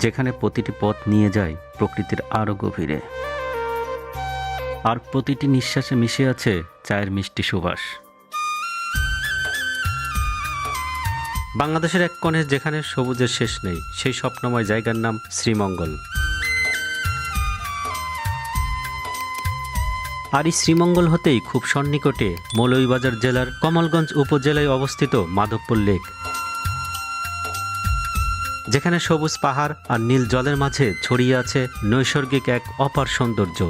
যেখানে প্রতিটি পথ নিয়ে যায় প্রকৃতির আরো গভীরে, আর প্রতিটি নিঃশ্বাসে মিশে আছে চায়ের মিষ্টি সুবাস। বাংলাদেশের এক কোণে যেখানে সবুজের শেষ নেই, সেই স্বপ্নময় জায়গার নাম শ্রীমঙ্গল। আর এই শ্রীমঙ্গল হতেই খুব সন্নিকটে মৌলভীবাজার জেলার কমলগঞ্জ উপজেলায় অবস্থিত মাধবপুর লেক, যেখানে সবুজ পাহাড় আর নীল জলের মাঝে ছড়িয়ে আছে নৈসর্গিক এক অপার সৌন্দর্য।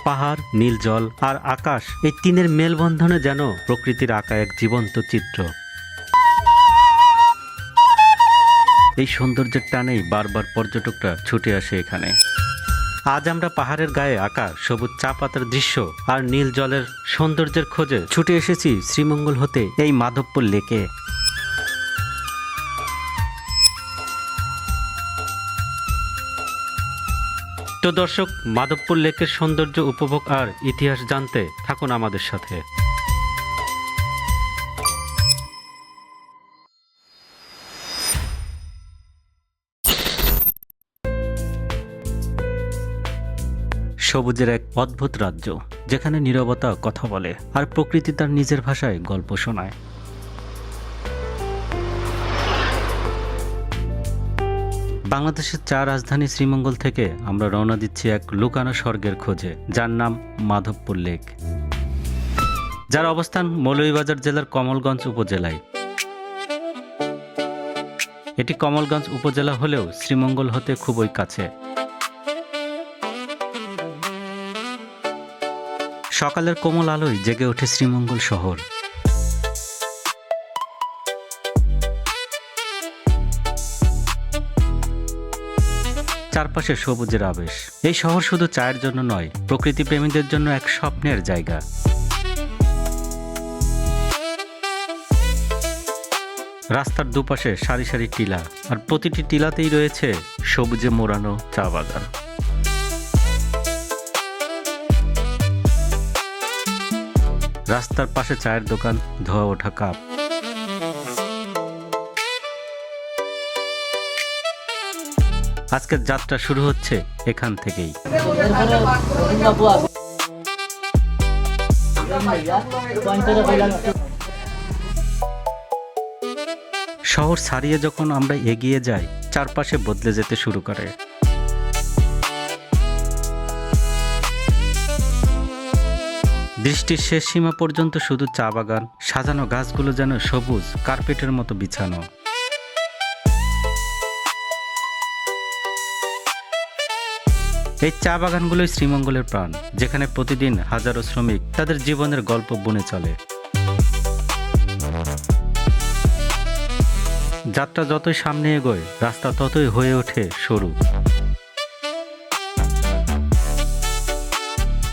পাহাড়, নীল জল আর আকাশ, এই তিনের মেলবন্ধনে যেন প্রকৃতির আঁকা এক জীবন্ত চিত্র। এই সৌন্দর্যের টানেই বারবার পর্যটকরা ছুটে আসে এখানে। আজ আমরা পাহাড়ের গায়ে আঁকা সবুজ চা পাতার দৃশ্য আর নীল জলের সৌন্দর্যের খোঁজে ছুটে এসেছি শ্রীমঙ্গল হতে এই মাধবপুর লেকে। তো দর্শক, মাধবপুর লেকের সৌন্দর্য উপভোগ আর ইতিহাস জানতে থাকুন আমাদের সাথে। সবুজের এক অদ্ভুত রাজ্য, যেখানে নীরবতা কথা বলে আর প্রকৃতি তার নিজের ভাষায় গল্প শোনায়। বাংলাদেশের চা রাজধানী শ্রীমঙ্গল থেকে আমরা রওনা দিচ্ছি এক লুকানো স্বর্গের খোঁজে, যার নাম মাধবপুর লেক, যার অবস্থান মৌলভীবাজার জেলার কমলগঞ্জ উপজেলায়। এটি কমলগঞ্জ উপজেলা হলেও শ্রীমঙ্গল হতে খুবই কাছে। সকালের কোমল আলোয় জেগে ওঠে শ্রীমঙ্গল শহর। চারপাশে সবুজের আবেশ। এই শহর শুধু চায়ের জন্য নয়, প্রকৃতি প্রেমীদের জন্য এক স্বপ্নের জায়গা। রাস্তার দুপাশে সারি সারি টিলা, আর প্রতিটি টিলাতেই রয়েছে সবুজে মোড়ানো চা বাগান। রাস্তার পাশে চায়ের দোকান, ধোয়া ওঠা কাপ। আজকের যাত্রা শুরু হচ্ছে এখান থেকেই। শহর ছাড়িয়ে যখন আমরা এগিয়ে যাই, চারপাশে বদলে যেতে শুরু করে। দৃষ্টির শেষ সীমা পর্যন্ত শুধু চা বাগান, সাজানো গাছগুলো যেন সবুজ কার্পেটের মতো বিছানো। এই চা বাগানগুলোই শ্রীমঙ্গলের প্রাণ, যেখানে প্রতিদিন হাজারো শ্রমিক তাদের জীবনের গল্প বুনে চলে। যাত্রা যতই সামনে এগোয়, রাস্তা ততই হয়ে ওঠে সরু।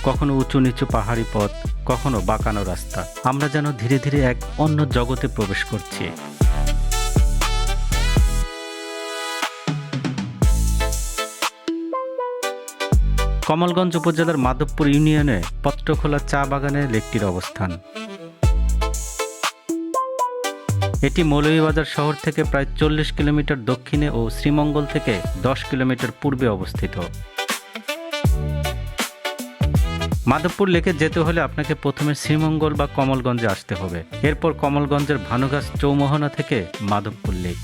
কখনো উঁচু নিচু পাহাড়ি পথ, কখনো বাঁকানো রাস্তা। আমরা যেন ধীরে ধীরে এক অন্য জগতে প্রবেশ করছি। কমলগঞ্জ উপজেলার মাধবপুর ইউনিয়নে পত্রখোলা চা বাগানে লেকটির অবস্থান। এটি মৌলভীবাজার শহর থেকে প্রায় 40 কিলোমিটার দক্ষিণে ও শ্রীমঙ্গল থেকে 10 কিলোমিটার পূর্বে অবস্থিত। মাধবপুর লেকে যেতে হলে আপনাকে প্রথমে শ্রীমঙ্গল বা কমলগঞ্জে আসতে হবে। এরপর কমলগঞ্জের ভানুগাছ চৌমোহনা থেকে মাধবপুর লেক।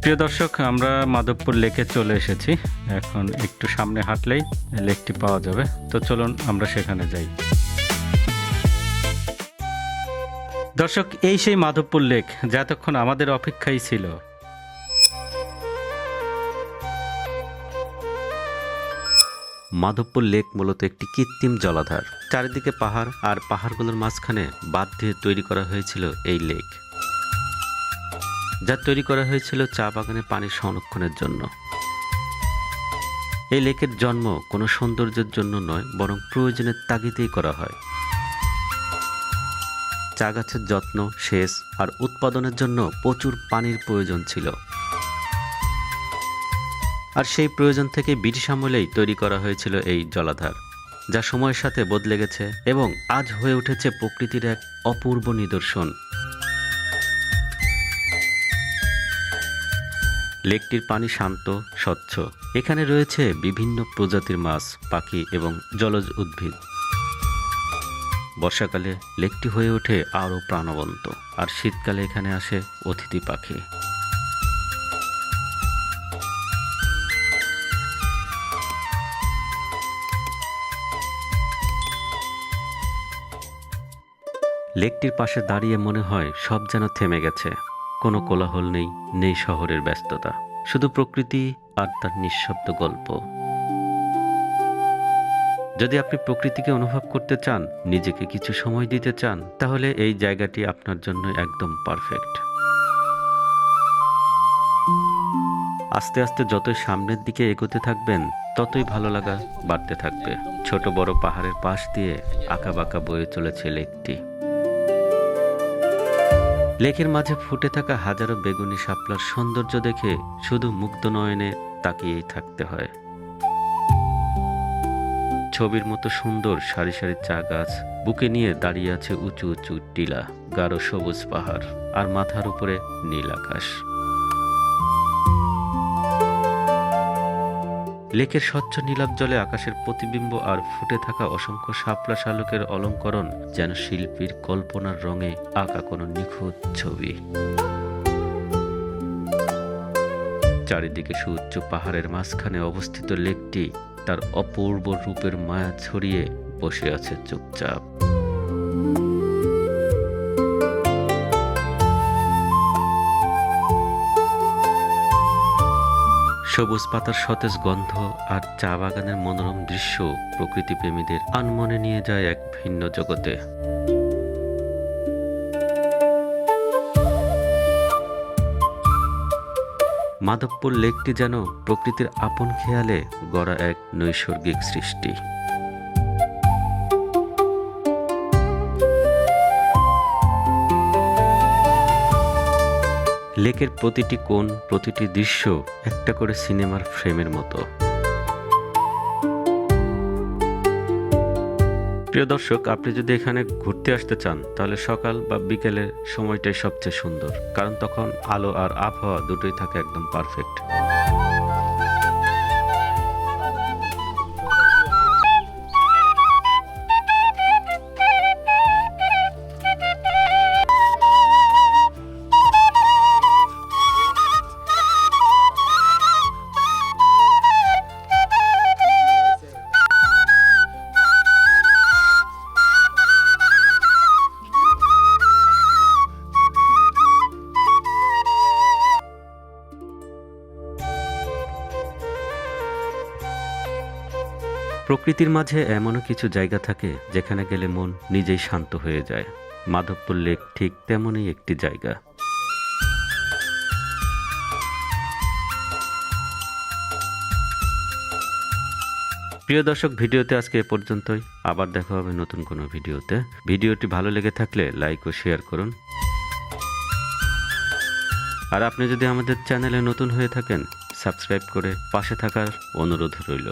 প্রিয় দর্শক, আমরা মাধবপুর লেকে চলে এসেছি। এখন একটু সামনে হাঁটলেই লেকটি পাওয়া যাবে। তো চলুন আমরা সেখানে যাই। দর্শক, এই সেই মাধবপুর লেক, যা এতক্ষণ আমাদের অপেক্ষায় ছিল। মাধবপুর লেক মূলত একটি কৃত্রিম জলাধার। চারিদিকে পাহাড়, আর পাহাড়গুলোর মাঝখানে বাঁধ দিয়ে তৈরি করা হয়েছিল এই লেক, যা তৈরি করা হয়েছিল চা বাগানে পানি সংরক্ষণের জন্য। এই লেকের জন্ম কোনো সৌন্দর্যের জন্য নয়, বরং প্রয়োজনের তাগিদেই করা হয়। চা গাছের যত্ন, সেচ আর উৎপাদনের জন্য প্রচুর পানির প্রয়োজন ছিল। আর সেই প্রয়োজন থেকে ব্রিটিশ আমলেই তৈরি করা হয়েছিল এই জলাধার, যা সময়ের সাথে বদলে গেছে এবং আজ হয়ে উঠেছে প্রকৃতির এক অপূর্ব নিদর্শন। লেকটির পানি শান্ত, স্বচ্ছ। এখানে রয়েছে বিভিন্ন প্রজাতির মাছ, পাখি এবং জলজ উদ্ভিদ। বর্ষাকালে লেকটি হয়ে ওঠে আরও প্রাণবন্ত, আর শীতকালে এখানে আসে অতিথি পাখি। লেকটির পাশে দাঁড়িয়ে মনে হয় সব যেন থেমে গেছে। কোনো কোলাহল নেই, নেই শহরের ব্যস্ততা, শুধু প্রকৃতি আর তার নিঃশব্দ গল্প। যদি আপনি প্রকৃতিকে অনুভব করতে চান, নিজেকে কিছু সময় দিতে চান, তাহলে এই জায়গাটি আপনার জন্য একদম পারফেক্ট। আস্তে আস্তে যতই সামনের দিকে এগোতে থাকবেন, ততই ভালো লাগা বাড়তে থাকবে। ছোট বড় পাহাড়ের পাশ দিয়ে আঁকাবাঁকা বয়ে চলেছে লেকটি। লেকের মাঝে ফুটে থাকা হাজারো বেগুনি শাপলার সৌন্দর্য দেখে শুধু মুগ্ধ নয়নে তাকিয়েই থাকতে হয়। ছবির মতো সুন্দর সারি সারি চা গাছ, বুকে নিয়ে দাঁড়িয়ে আছে উঁচু উঁচু টিলা, গাঢ় সবুজ পাহাড়, আর মাথার উপরে নীল আকাশ। লেকের স্বচ্ছ নীলাভ জলে আকাশের প্রতিবিম্ব আর ফুটে থাকা অসংখ্য শাপলা শালুকের অলঙ্করণ যেন শিল্পীর কল্পনার রঙে আঁকা কোনো নিখুঁত ছবি। চারিদিকে সুউচ্চ পাহাড়ের মাঝখানে অবস্থিত লেকটি তার অপূর্ব রূপের মায়া ছড়িয়ে বসে আছে চুপচাপ। সবুজ পাতার সতেজ গন্ধ আর চা বাগানের মনোরম দৃশ্য প্রকৃতি প্রেমীদের আনমনে নিয়ে যায় এক ভিন্ন জগতে। মাধবপুর লেকটি যেন প্রকৃতির আপন খেয়ালে গড়া এক নৈসর্গিক সৃষ্টি। লেকের প্রতিটি কোণ, প্রতিটি দৃশ্য একটা করে সিনেমার ফ্রেমের মতো। প্রিয় দর্শক, আপনি যদি এখানে ঘুরতে আসতে চান, তাহলে সকাল বা বিকেলের সময়টাই সবচেয়ে সুন্দর, কারণ তখন আলো আর আবহাওয়া দুটোই থাকে একদম পারফেক্ট। প্রকৃতির মাঝে এমনও কিছু জায়গা থাকে যেখানে গেলে মন নিজেই শান্ত হয়ে যায়। মাধবপুর লেক ঠিক তেমনই একটি জায়গা। প্রিয় দর্শক, ভিডিওতে আজকে এ পর্যন্তই। আবার দেখা হবে নতুন কোনো ভিডিওতে। ভিডিওটি ভালো লেগে থাকলে লাইক ও শেয়ার করুন। আর আপনি যদি আমাদের চ্যানেলে নতুন হয়ে থাকেন, সাবস্ক্রাইব করে পাশে থাকার অনুরোধ রইল।